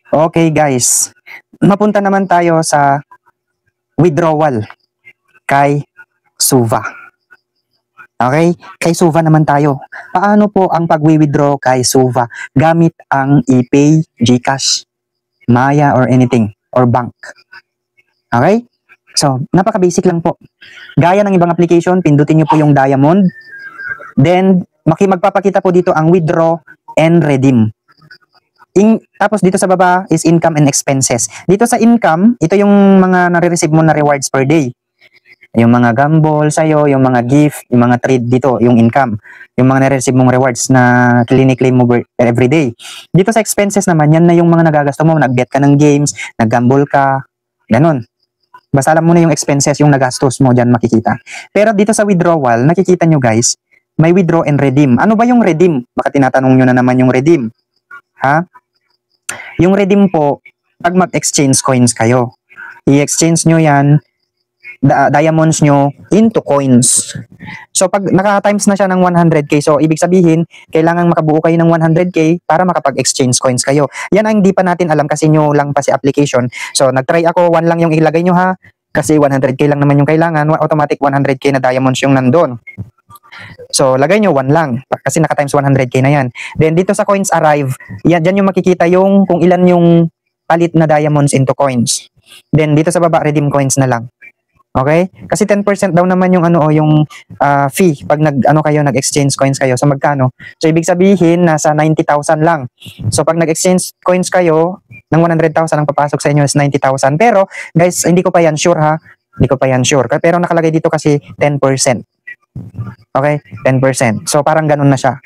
Okay guys, mapunta naman tayo sa withdrawal kay Suva. Okay? Kay Suva naman tayo. Paano po ang pag-withdraw kay Suva? Gamit ang ePay, GCash, Maya or anything or bank. Okay? So, napaka-basic lang po. Gaya ng ibang application, pindutin nyo po yung diamond. Then, magpapakita po dito ang withdraw and redeem. Tapos dito sa baba is income and expenses. Dito sa income, ito yung mga nare-receive mo na rewards per day. Yung mga gamble sa'yo, yung mga gift, yung mga trade dito, yung income. Yung mga nare-receive mong rewards na clinic-claim mo every day. Dito sa expenses naman, yan na yung mga nagagasto mo. Nag-bet ka ng games, nag-gamble ka, ganun. Basta alam mo na yung expenses, yung nagastos mo, dyan makikita. Pero dito sa withdrawal, nakikita nyo guys, may withdraw and redeem. Ano ba yung redeem? Baka tinatanong nyo na naman yung redeem. Ha? Yung redeem po, pag mag-exchange coins kayo, i-exchange nyo yan, diamonds nyo into coins. So pag naka-times na siya ng 100k, so ibig sabihin, kailangan makabuo kayo ng 100k para makapag-exchange coins kayo. Yan ang hindi pa natin alam kasi nyo lang pa si application. So nag-try ako, 1 lang yung ilagay nyo ha, kasi 100k lang naman yung kailangan, automatic 100k na diamonds yung nandun. So, lagay nyo 1 lang kasi naka-times 100k na yan. Then, dito sa coins arrive, yan, dyan yung makikita yung kung ilan yung palit na diamonds into coins. Then, dito sa baba, redeem coins na lang. Okay? Kasi 10% daw naman yung yung fee pag nag-exchange coins kayo. So, magkano? So, ibig sabihin, nasa 90,000 lang. So, pag nag-exchange coins kayo, ng 100,000 ang papasok sa inyo is 90,000. Pero, guys, hindi ko pa yan sure ha. Hindi ko pa yan sure. Pero nakalagay dito kasi 10%. Okay? 10%. So, parang ganun na siya.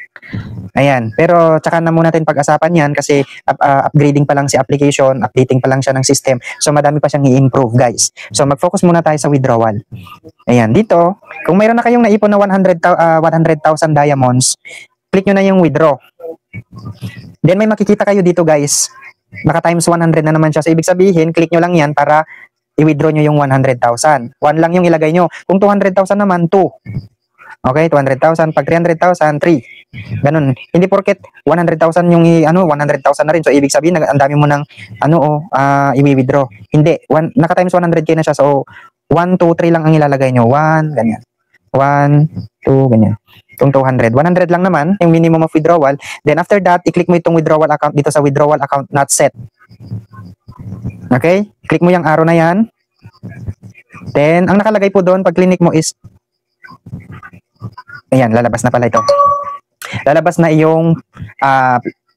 Ayan. Pero, tsaka na muna natin pag-asapan yan kasi upgrading pa lang si application, updating pa lang siya ng system. So, madami pa siyang i-improve, guys. So, mag-focus muna tayo sa withdrawal. Ayan. Dito, kung mayroon na kayong naipon na 100,000 diamonds, click nyo na yung withdraw. Then, may makikita kayo dito, guys. Naka-times 100 na naman siya. So, ibig sabihin, click nyo lang yan para i-withdraw nyo yung 100,000. 1 lang yung ilagay nyo. Kung 200,000 naman, 2. Okay, 200,000. Pag 300,000, 3. Ganun. Hindi porket 100,000 yung 100,000 na rin. So, ibig sabihin, ang dami mo ng i-withdraw. Hindi. Naka-times 100k na siya. So, 1, 2, 3 lang ang ilalagay nyo. 1, ganyan. 1, 2, ganyan. Itong 200. 100 lang naman, yung minimum of withdrawal. Then, after that, i-click mo itong withdrawal account dito sa withdrawal account not set. Okay? Click mo yung arrow na yan. Then, ang nakalagay po doon, pag click mo is ayan, lalabas na pala ito. Lalabas na yung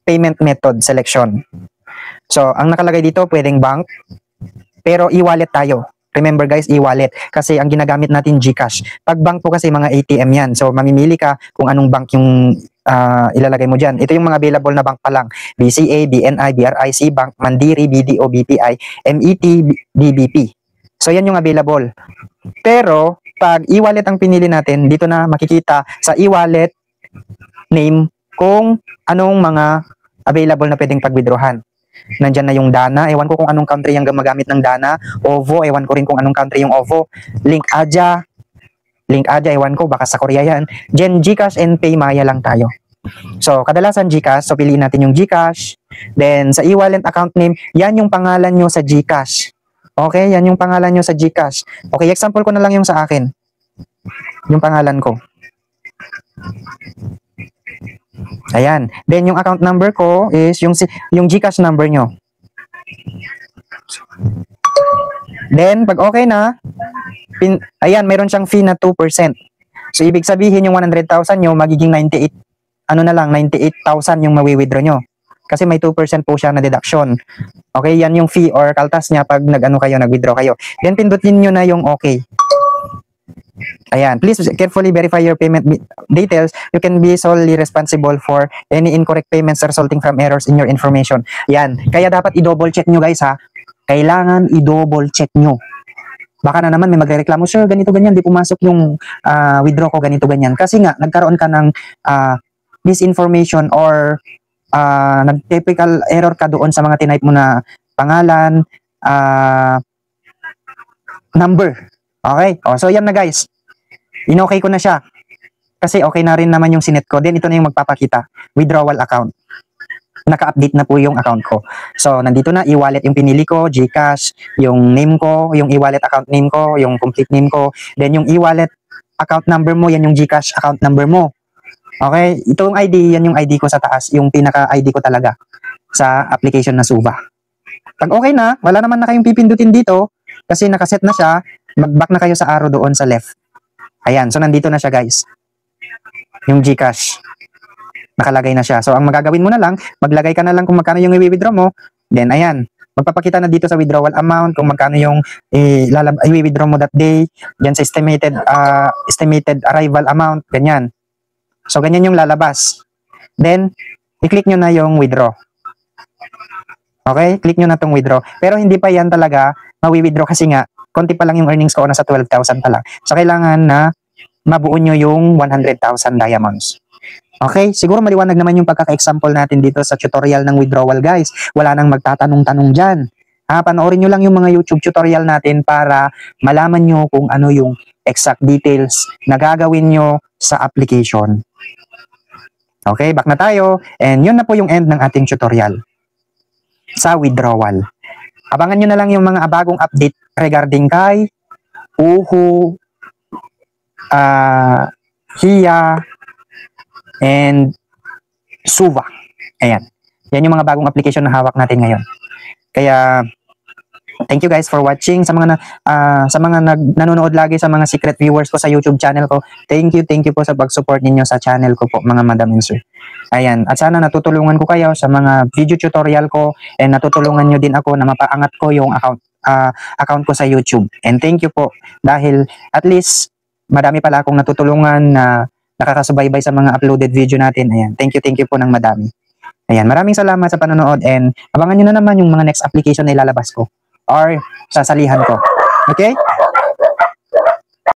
payment method selection. So, ang nakalagay dito, pwedeng bank, pero e-wallet tayo. Remember guys, e-wallet. Kasi ang ginagamit natin GCash. Pag bank po kasi mga ATM yan. So, mamimili ka kung anong bank yung ilalagay mo dyan. Ito yung mga available na bank pa lang. BCA, BNI, BRI, Bank, Mandiri, BDO, BPI, MET, DBP. So, yan yung available. Pero, pag e-wallet ang pinili natin, dito na makikita sa e-wallet name kung anong mga available na pwedeng pag-withdrawhan. Nandyan na yung Dana, ewan ko kung anong country yung gumagamit ng Dana. OVO, ewan ko rin kung anong country yung OVO. Link Aja, ewan ko, baka sa Korea yan. GCash and Paymaya lang tayo. So, kadalasan GCash, so piliin natin yung GCash. Then, sa e-wallet account name, yan yung pangalan nyo sa GCash. Okay, yan yung pangalan nyo sa GCash. Okay, example ko na lang yung sa akin. Yung pangalan ko. Ayan. Then, yung account number ko is yung GCash number nyo. Then, pag okay na, ayan, meron siyang fee na 2%. So, ibig sabihin yung 100,000 nyo, magiging 98,000 yung mawi-withdraw nyo. Kasi may 2% po siya na deduction. Okay, yan yung fee or kaltas niya pag nag-withdraw kayo. Then, pindutin nyo na yung okay. Ayan, please carefully verify your payment details. You can be solely responsible for any incorrect payments resulting from errors in your information. Yan, kaya dapat i-double check nyo guys ha. Kailangan i-double check nyo. Baka na naman may magreklamo, sir, ganito ganyan, di pumasok yung withdraw ko, ganito ganyan. Kasi nga, nagkaroon ka ng misinformation or nag-typical error ka doon sa mga tinype mo na pangalan, number. Okay? So yan na guys. In-okay ko na siya. Kasi okay na rin naman yung sinet ko. Then ito na yung magpapakita. Withdrawal account. naka-update na po yung account ko. So, nandito na, e-wallet yung pinili ko, GCash, yung name ko, yung e-wallet account name ko, yung complete name ko, then yung e-wallet account number mo, yan yung GCash account number mo. Okay? Itong ID, yan yung ID ko sa taas, yung pinaka-ID ko talaga sa application na Suva. Pag okay na, wala naman na kayong pipindutin dito, kasi nakaset na siya, mag-back na kayo sa arrow doon sa left. Ayan, so nandito na siya guys. Yung GCash. Nakalagay na siya. So, ang magagawin mo na lang, maglagay ka na lang kung magkano yung i-withdraw mo. Then, ayan. Magpapakita na dito sa withdrawal amount kung magkano yung i-withdraw mo that day. Yan sa estimated arrival amount. Ganyan. So, ganyan yung lalabas. Then, i-click nyo na yung withdraw. Okay? Click nyo na tong withdraw. Pero hindi pa yan talaga mawi-withdraw kasi nga, konti pa lang yung earnings ko, nasa 12,000 pa lang. So, kailangan na mabuo nyo yung 100,000 diamonds. Okay, siguro maliwanag naman yung pagkaka-example natin dito sa tutorial ng withdrawal guys. Wala nang magtatanong-tanong dyan. Panoorin nyo lang yung mga YouTube tutorial natin para malaman nyo kung ano yung exact details na gagawin nyo sa application. Okay, back na tayo. And yun na po yung end ng ating tutorial sa withdrawal. Abangan nyo na lang yung mga bagong update regarding kay Uhu, Hiya, and Suva. Ayan. Yan yung mga bagong application na hawak natin ngayon. Kaya, thank you guys for watching. Sa mga nanonood lagi, sa mga secret viewers ko sa YouTube channel ko, thank you po sa pag-support ninyo sa channel ko po, mga madam and sir. Ayan. At sana natutulungan ko kayo sa mga video tutorial ko and natutulungan nyo din ako na mapaangat ko yung account ko sa YouTube. And thank you po dahil at least madami pala akong natutulungan na nakakasubaybay sa mga uploaded video natin. Ayan. Thank you po ng madami. Ayan. Maraming salamat sa panonood and abangan nyo na naman yung mga next application na ilalabas ko or sasalihan ko. Okay?